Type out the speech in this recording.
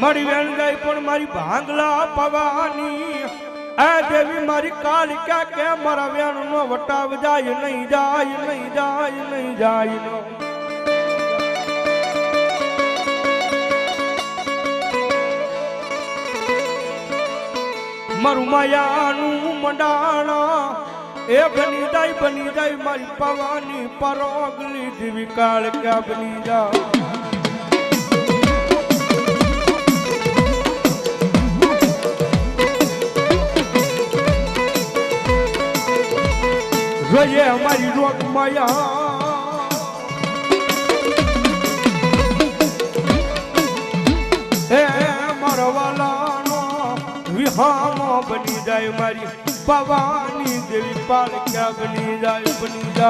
મારી વેણ ગઈ પણ મારી ભાંગલા પવાની એ દેવી મારી કાળ ક્યાં કે મારા વેણ નો વટાવ જાય નહીં જાય નહીં જાય નહીં જાય નો મારું માયાનું મંડાણા એ બની જાય મારી પવાની પરોગલી દેવી કાળ ક્યાં બની જાય જોઈએ અમારી રોગ માયા હે મારા વાલાનો વિહામો બની જાય મારી ભવાની દેવી પાલક્યા બની જાય